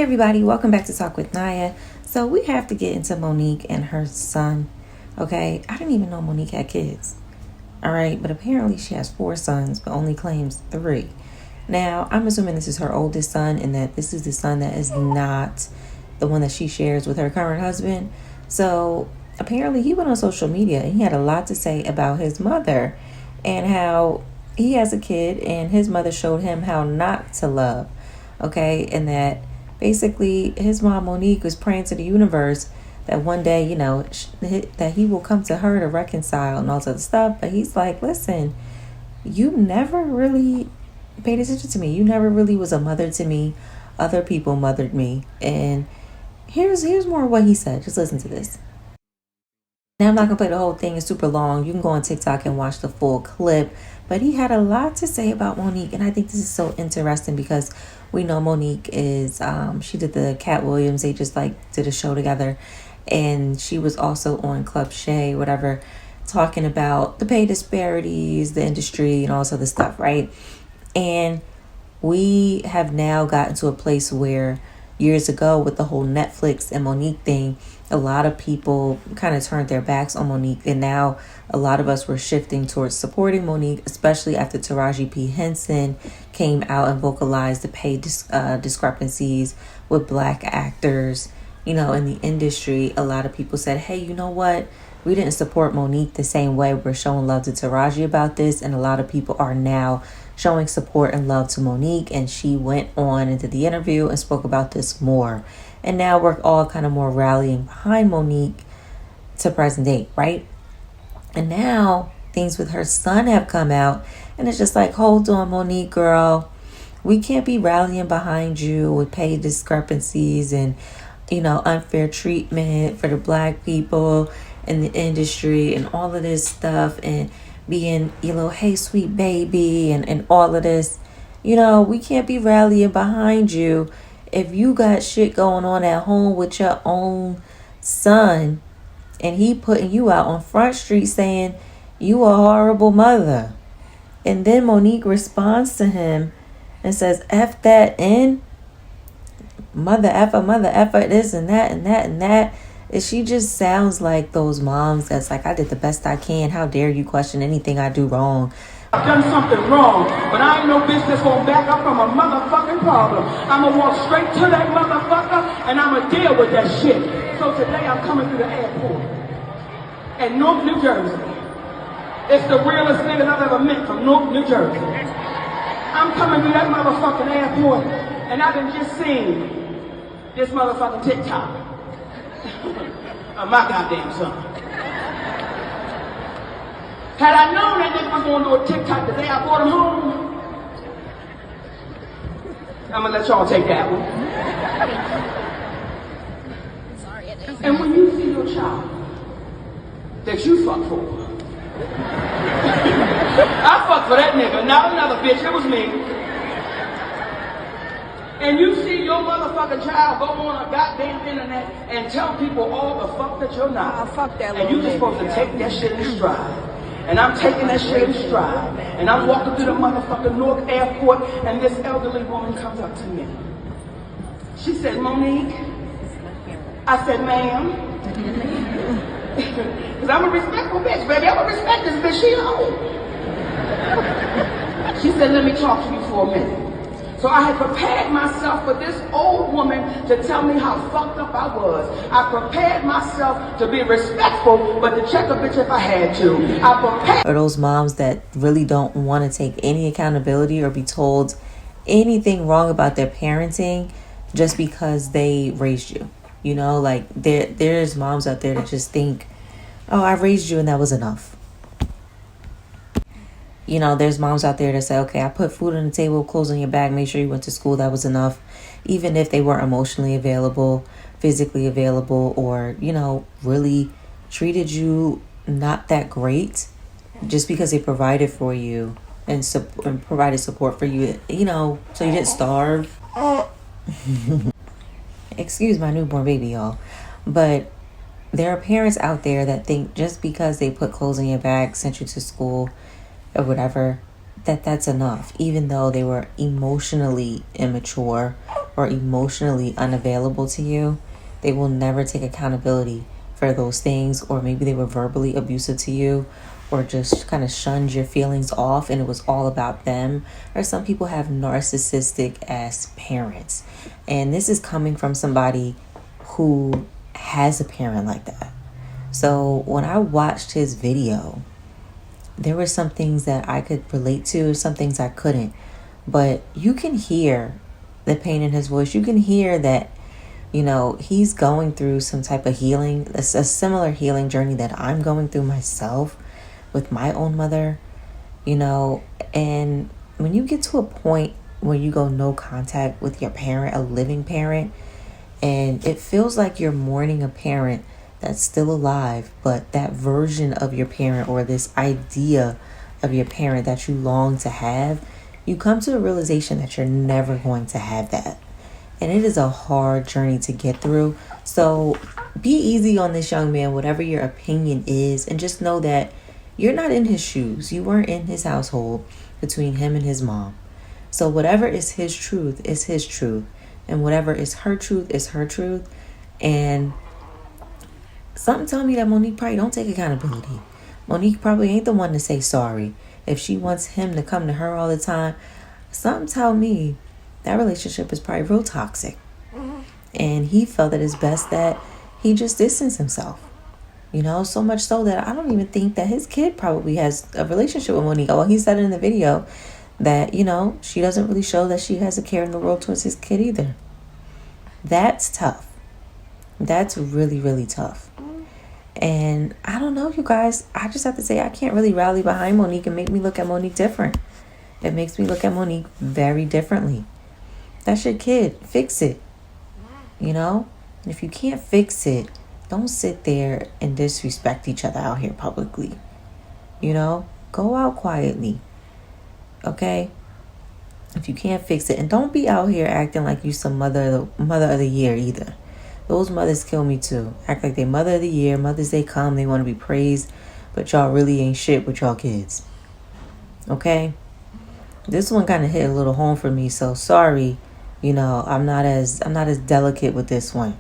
everybody, welcome back to Talk With Nia. So we have to get into Monique and her son. Okay, I didn't even know Monique had kids. All right, but apparently she has 4 sons, but only claims 3. Now, I'm assuming this is her oldest son and that this is the son that is not the one that she shares with her current husband. So apparently he went on social media and he had a lot to say about his mother and how he has a kid and his mother showed him how not to love. Okay, and that basically his mom Monique was praying to the universe that one day, that he will come to her to reconcile and all that stuff. But he's like, listen, you never really paid attention to me. You never really was a mother to me. Other people mothered me. And here's more of what he said. Just listen to this. Now, I'm not going to play the whole thing. It's super long. You can go on TikTok and watch the full clip. But he had a lot to say about Monique. And I think this is so interesting because we know Monique is, she did the Cat Williams. They just did a show together. And she was also on Club Shay, whatever, talking about the pay disparities, the industry, and all this other stuff, right? And we have now gotten to a place where years ago with the whole Netflix and Monique thing, a lot of people kind of turned their backs on Monique. And now a lot of us were shifting towards supporting Monique, especially after Taraji P. Henson came out and vocalized the pay discrepancies with Black actors, in the industry. A lot of people said, hey, you know what? We didn't support Monique the same way we're showing love to Taraji about this. And a lot of people are now showing support and love to Monique. And she went on into the interview and spoke about this more. And now we're all kind of more rallying behind Monique to present date, right? And now things with her son have come out. And it's just like, hold on, Monique, girl. We can't be rallying behind you with pay discrepancies and, unfair treatment for the Black people in the industry and all of this stuff and being, hey, sweet baby and all of this. We can't be rallying behind you if you got shit going on at home with your own son and he putting you out on Front Street saying you a horrible mother. And then Monique responds to him and says, F that in. Mother effer, this and that and that and that. And she just sounds like those moms that's like, I did the best I can. How dare you question anything I do wrong? I've done something wrong, but I ain't no bitch that's gonna back up from a motherfucking problem. I'ma walk straight to that motherfucker and I'ma deal with that shit. So today I'm coming through the airport in Newark, New Jersey. It's the realest niggas I've ever met from Newark, New Jersey. I'm coming through that motherfucking airport and I done just seen this motherfucking TikTok of my goddamn son. Had I known that nigga was gonna do a TikTok the day I brought him home, I'm gonna let y'all take that one. And when you see your child that you fuck for, I fucked for that nigga, not another bitch, it was me. And you see your motherfucking child go on a goddamn internet and tell people all the fuck that you're not. Fuck that and you just supposed to take that shit in stride. And I'm taking that shit in stride. And I'm walking through the motherfucking Newark airport and this elderly woman comes up to me. She said, Monique. I said, ma'am. Because I'm a respectful bitch, baby. I'm a respect this bitch. She old. She said, let me talk to you for a minute. So I had prepared myself for this old woman to tell me how fucked up I was. I prepared myself to be respectful, but to check a bitch if I had to. I prepared. Or those moms that really don't want to take any accountability or be told anything wrong about their parenting just because they raised you. There's moms out there that just think, oh, I raised you and that was enough. There's moms out there that say, okay, I put food on the table, clothes on your back, make sure you went to school, that was enough. Even if they weren't emotionally available, physically available, or, really treated you not that great, just because they provided for you and provided support for you, so you didn't starve. Excuse my newborn baby, y'all. But there are parents out there that think just because they put clothes on your back, sent you to school, or whatever, that's enough, even though they were emotionally immature or emotionally unavailable to you, they will never take accountability for those things, or maybe they were verbally abusive to you, or just kind of shunned your feelings off and it was all about them. Or some people have narcissistic ass parents, and this is coming from somebody who has a parent like that. So when I watched his video, there were some things that I could relate to, some things I couldn't. But you can hear the pain in his voice. You can hear that, he's going through some type of healing, a similar healing journey that I'm going through myself with my own mother, and when you get to a point where you go no contact with your parent, a living parent, and it feels like you're mourning a parent that's still alive, but that version of your parent, or this idea of your parent that you long to have, you come to a realization that you're never going to have that. And it is a hard journey to get through. So be easy on this young man, whatever your opinion is, and just know that you're not in his shoes. You weren't in his household between him and his mom. So whatever is his truth is his truth. And whatever is her truth is her truth. And something tell me that Monique probably don't take accountability. Monique probably ain't the one to say sorry. If she wants him to come to her all the time, something tell me that relationship is probably real toxic. And he felt that it's best that he just distanced himself. So much so that I don't even think that his kid probably has a relationship with Monique. Well, he said in the video that, she doesn't really show that she has a care in the world towards his kid either. That's tough. That's really, really tough. And I don't know, you guys. I just have to say I can't really rally behind Monique and make me look at Monique different. It makes me look at Monique very differently. That's your kid. Fix it. And if you can't fix it, don't sit there and disrespect each other out here publicly. Go out quietly. Okay? If you can't fix it. And don't be out here acting like you some mother of the year either. Those mothers kill me too. Act like they mother of the year. Mother's Day come, they want to be praised. But y'all really ain't shit with y'all kids. Okay? This one kind of hit a little home for me. So sorry. I'm not as delicate with this one.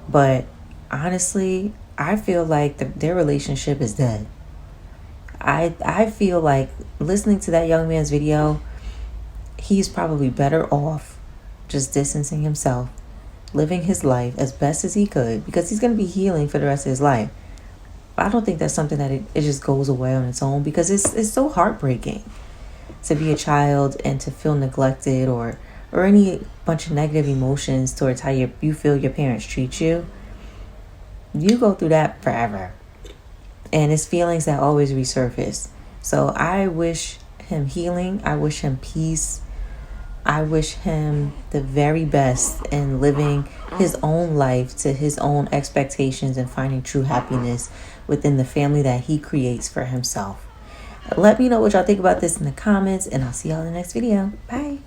But honestly, I feel like their relationship is dead. I feel like listening to that young man's video, he's probably better off just distancing himself, living his life as best as he could, because he's going to be healing for the rest of his life. But I don't think that's something that it just goes away on its own, because it's so heartbreaking to be a child and to feel neglected or any bunch of negative emotions towards how you feel your parents treat you. You go through that forever. And it's feelings that always resurface. So I wish him healing. I wish him peace. I wish him the very best in living his own life to his own expectations and finding true happiness within the family that he creates for himself. Let me know what y'all think about this in the comments, and I'll see y'all in the next video. Bye.